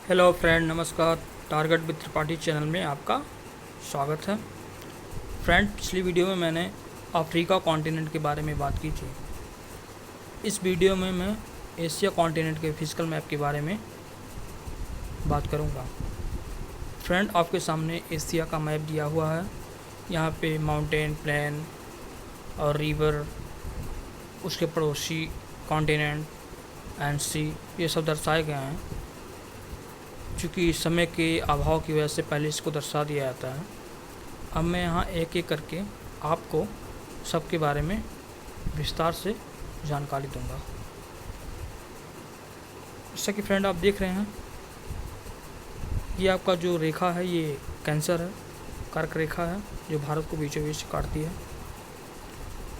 Hello friend, नमस्कार। Target with Tripathi channel में आपका स्वागत है। फ्रेंड, पिछली वीडियो में मैंने अफ्रीका कॉन्टिनेंट के बारे में बात की थी। इस वीडियो में मैं एशिया कॉन्टिनेंट के फिजिकल मैप के बारे में बात करूंगा। फ्रेंड, आपके सामने एशिया का मैप दिया हुआ है। यहाँ पे माउंटेन, प्लेन और रिवर, उसके पड़ोसी कॉन्टिनेंट एंड सी, ये सब दर्शाए गए हैं। चूँकि समय के अभाव की वजह से पहले इसको दर्शा दिया जाता है। अब मैं यहाँ एक एक करके आपको सबके बारे में विस्तार से जानकारी दूंगा। जैसा कि फ्रेंड आप देख रहे हैं, ये आपका जो रेखा है ये कैंसर है, कर्क रेखा है, जो भारत को बीचों बीच काटती है।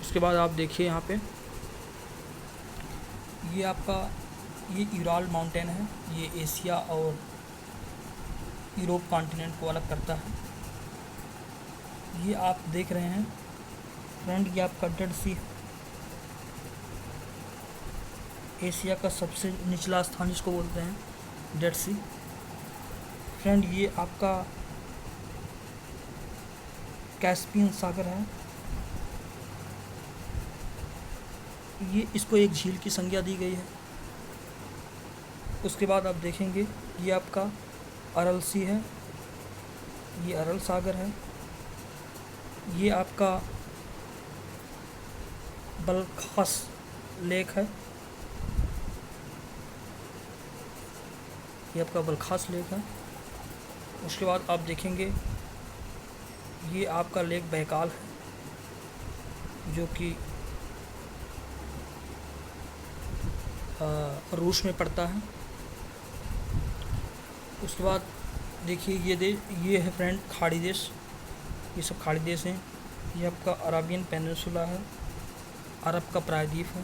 उसके बाद आप देखिए यहाँ पे ये आपका ये यूराल माउंटेन है। ये एशिया और यूरोप कॉन्टिनेंट को अलग करता है। ये आप देख रहे हैं फ्रेंड, ये आपका डेड सी है। एशिया का सबसे निचला स्थान जिसको बोलते हैं डेड सी। फ्रेंड, ये आपका कैस्पियन सागर है। ये इसको एक झील की संज्ञा दी गई है। उसके बाद आप देखेंगे ये आपका अरल सी है, ये अरल सागर है। ये आपका बलखास लेक है, ये आपका बलखास लेक है। उसके बाद आप देखेंगे ये आपका लेक बैकाल है, जो कि रूस में पड़ता है। उसके बाद देखिए ये है फ्रेंड खाड़ी देश, ये सब खाड़ी देश हैं। ये आपका अराबियन पेनिनसुला है, अरब का प्रायद्वीप है।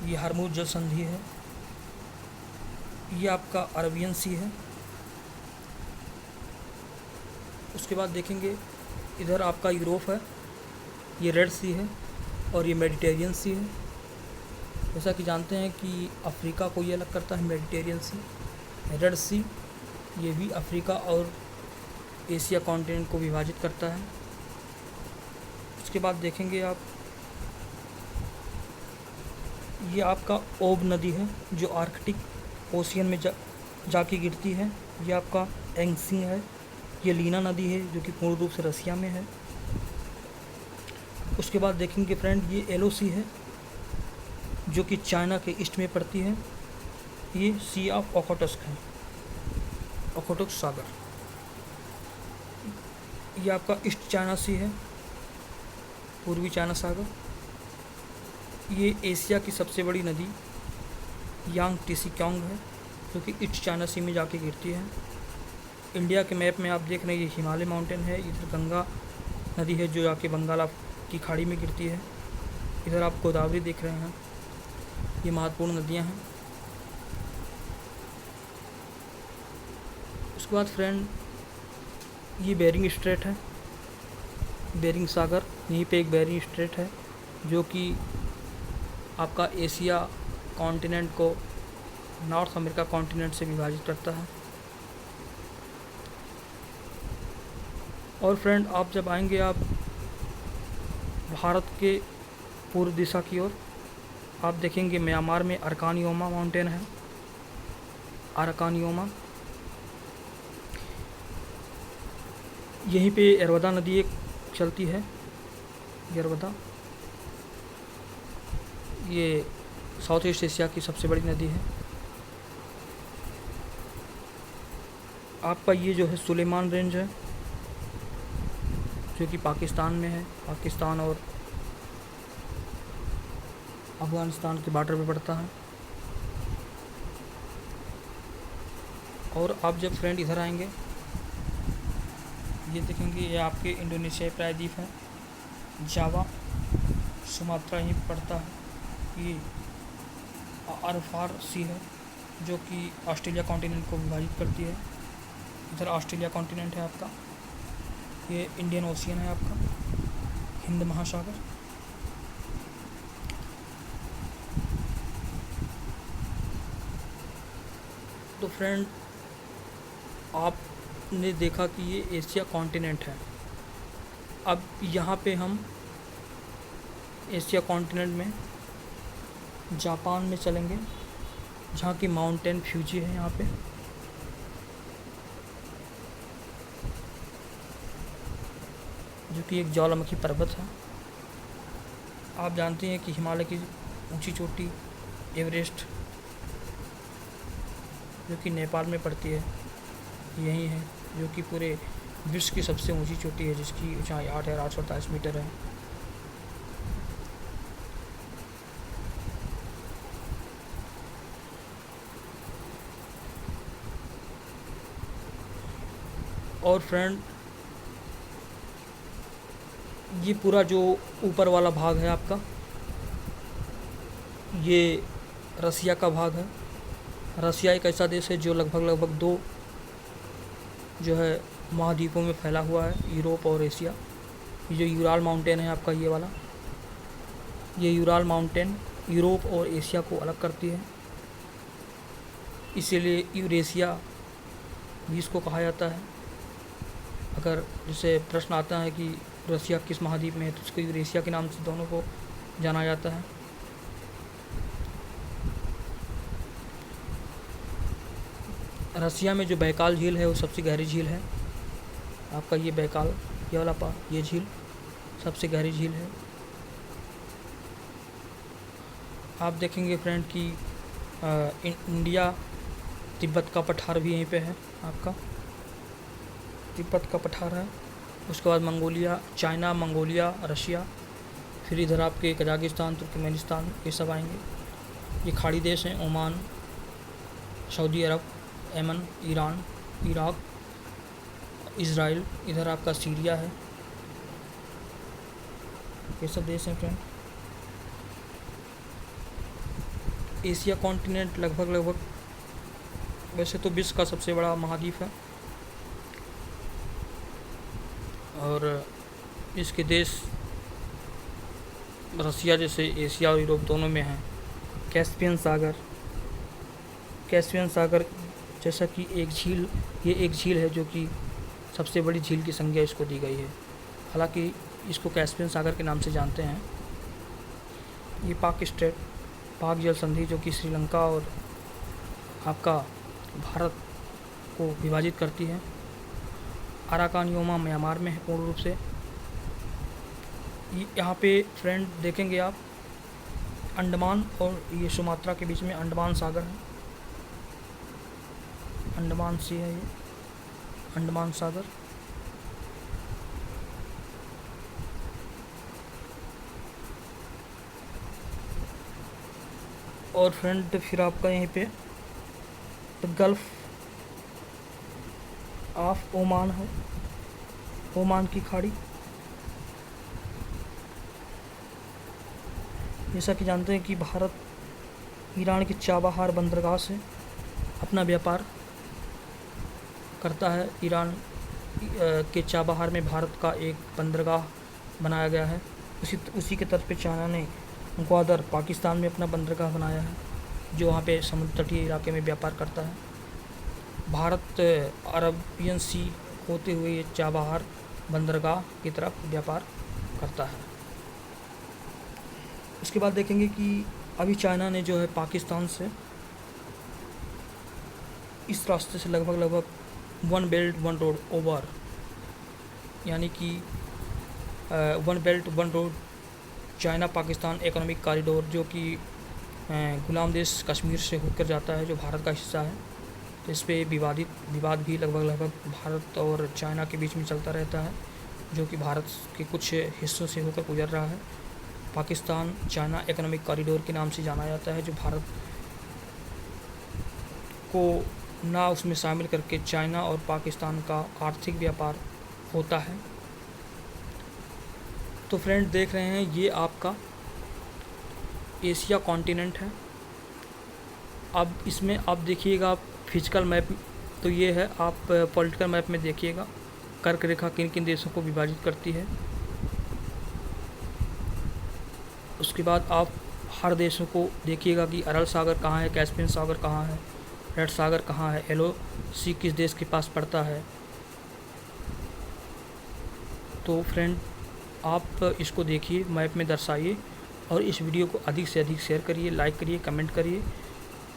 ये हरमुज जल संधि है। ये आपका अरबियन सी है। उसके बाद देखेंगे इधर आपका यूरोप है, ये रेड सी है और ये मेडिटेरियन सी है। जैसा कि जानते हैं कि अफ्रीका को ये अलग करता है मेडिटेरियन सी। रेड सी ये भी अफ्रीका और एशिया कॉन्टिनेंट को विभाजित करता है। उसके बाद देखेंगे आप ये आपका ओब नदी है, जो आर्कटिक ओशियन में जाके गिरती है। ये आपका एंगसी है। ये लीना नदी है, जो कि पूर्ण रूप से रसिया में है। उसके बाद देखेंगे फ्रेंड ये एलोसी है, जो कि चाइना के ईस्ट में पड़ती है। ये सी ऑफ ओखोटस्क है, ओखोटस्क सागर। ये आपका ईस्ट चाइना सी है, पूर्वी चाइना सागर। ये एशिया की सबसे बड़ी नदी यांग टीसी क्योंग है, जो कि ईस्ट चाइना सी में जाके गिरती है। इंडिया के मैप में आप देख रहे हैं ये हिमालय माउंटेन है। इधर गंगा नदी है, जो जाके बंगाल की खाड़ी में गिरती है। इधर आप गोदावरी देख रहे हैं। ये महत्वपूर्ण नदियां हैं। उसके बाद फ्रेंड ये बेरिंग स्ट्रेट है, बेरिंग सागर। यहीं पे एक बेरिंग स्ट्रेट है, जो कि आपका एशिया कॉन्टिनेंट को नॉर्थ अमेरिका कॉन्टिनेंट से विभाजित करता है। और फ्रेंड आप जब आएंगे आप भारत के पूर्व दिशा की ओर, आप देखेंगे म्यांमार में अरकानयोमा माउंटेन है, अरकानयोमा। यहीं पे यरवदा नदी एक चलती है, यरवदा। ये साउथ ईस्ट एशिया की सबसे बड़ी नदी है। आपका ये जो है सुलेमान रेंज है, जो कि पाकिस्तान में है। पाकिस्तान और अफ़गानिस्तान के बॉर्डर पे पड़ता है। और आप जब फ्रेंड इधर आएंगे ये देखेंगे ये आपके इंडोनेशिया प्रायद्वीप है, जावा, सुमात्रा यहीं पड़ता है। ये अरफार सी है, जो कि ऑस्ट्रेलिया कॉन्टिनेंट को विभाजित करती है। इधर ऑस्ट्रेलिया कॉन्टिनेंट है आपका। ये इंडियन ओशियन है आपका, हिंद महासागर। तो फ्रेंड आपने देखा कि ये एशिया कॉन्टिनेंट है। अब यहाँ पे हम एशिया कॉन्टिनेंट में जापान में चलेंगे, जहाँ की माउंटेन फ्यूजी है यहाँ पे। जो कि एक ज्वालामुखी पर्वत है। आप जानते हैं कि हिमालय की ऊंची चोटी एवरेस्ट, जो कि नेपाल में पड़ती है, यही है, जो कि पूरे विश्व की सबसे ऊंची चोटी है, जिसकी ऊंचाई 8,848 मीटर है। और फ्रेंड, ये पूरा जो ऊपर वाला भाग है आपका, ये रसिया का भाग है। रसिया एक ऐसा देश है जो लगभग दो जो है महाद्वीपों में फैला हुआ है, यूरोप और एशिया। ये जो यूराल माउंटेन है आपका, ये वाला, ये यूराल माउंटेन यूरोप और एशिया को अलग करती है, इसीलिए यूरेशिया भी इसको कहा जाता है। अगर जैसे प्रश्न आता है कि रसिया किस महाद्वीप में है, तो उसको यूरेशिया के नाम से दोनों को जाना जाता है। रसिया में जो बैकाल झील है वो सबसे गहरी झील है आपका। ये बैकाल, ये वाला ये झील सबसे गहरी झील है। आप देखेंगे फ्रेंड कि इंडिया तिब्बत का पठार भी यहीं पे है आपका, तिब्बत का पठार है। उसके बाद मंगोलिया, चाइना, मंगोलिया, रशिया, फिर इधर आपके कजाकिस्तान, तुर्कमेनिस्तान, ये सब आएंगे। ये खाड़ी देश हैं, ओमान, सऊदी अरब, यमन, ईरान, इराक, इज़राइल, इधर आपका सीरिया है, ये सब देश हैं फ्रेंड। एशिया कॉन्टिनेंट लगभग वैसे तो विश्व का सबसे बड़ा महाद्वीप है, और इसके देश रसिया जैसे एशिया और यूरोप दोनों में हैं। कैस्पियन सागर जैसा कि एक झील, ये एक झील है जो कि सबसे बड़ी झील की संज्ञा इसको दी गई है। हालांकि इसको कैस्पियन सागर के नाम से जानते हैं। ये पाक स्ट्रेट, पाक जल संधि, जो कि श्रीलंका और आपका भारत को विभाजित करती है। अराकान योमा म्यांमार में है पूर्ण रूप से। यहाँ पे फ्रेंड देखेंगे आप, अंडमान और ये सुमात्रा के बीच में अंडमान सागर है, अंडमान सी है ये, अंडमान सागर। और फ्रेंड फिर आपका यहीं पे गल्फ ऑफ ओमान है, ओमान की खाड़ी। जैसा कि जानते हैं कि भारत ईरान के चाबहार बंदरगाह से अपना व्यापार करता है। ईरान के चाबहार में भारत का एक बंदरगाह बनाया गया है। उसी के तर्ज पे चाइना ने ग्वादर पाकिस्तान में अपना बंदरगाह बनाया है, जो वहाँ पे समुद्र तटीय इलाके में व्यापार करता है। भारत अरबियन सी होते हुए ये चाबहार बंदरगाह की तरफ व्यापार करता है। इसके बाद देखेंगे कि अभी चाइना ने जो है पाकिस्तान से इस रास्ते से लगभग one belt one road over, यानी कि one belt one road China Pakistan economic corridor, जो कि गुलाम देश कश्मीर से होकर जाता है, जो भारत का हिस्सा है। तो इस पर विवाद भी लगभग भारत और चाइना के बीच में चलता रहता है, जो कि भारत के कुछ हिस्सों से होकर गुजर रहा है। पाकिस्तान चाइना इकोनॉमिक कॉरिडोर के नाम से जाना जाता है, जो भारत को ना उसमें शामिल करके चाइना और पाकिस्तान का आर्थिक व्यापार होता है। तो फ्रेंड देख रहे हैं, ये आपका एशिया कॉन्टिनेंट है। अब इसमें आप देखिएगा, आप फिजिकल मैप तो ये है, आप पॉलिटिकल मैप में देखिएगा कर्क रेखा किन किन देशों को विभाजित करती है। उसके बाद आप हर देशों को देखिएगा कि अरल सागर कहाँ है, कैस्पियन सागर कहाँ है, रेड सागर कहाँ है, LOC किस देश के पास पड़ता है। तो फ्रेंड आप इसको देखिए, मैप में दर्शाइए और इस वीडियो को अधिक से अधिक शेयर करिए, लाइक करिए, कमेंट करिए।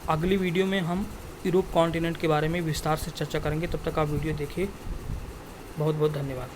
अगली वीडियो में हम यूरोप कॉन्टिनेंट के बारे में विस्तार से चर्चा करेंगे। तब तक आप वीडियो देखिए। बहुत बहुत धन्यवाद।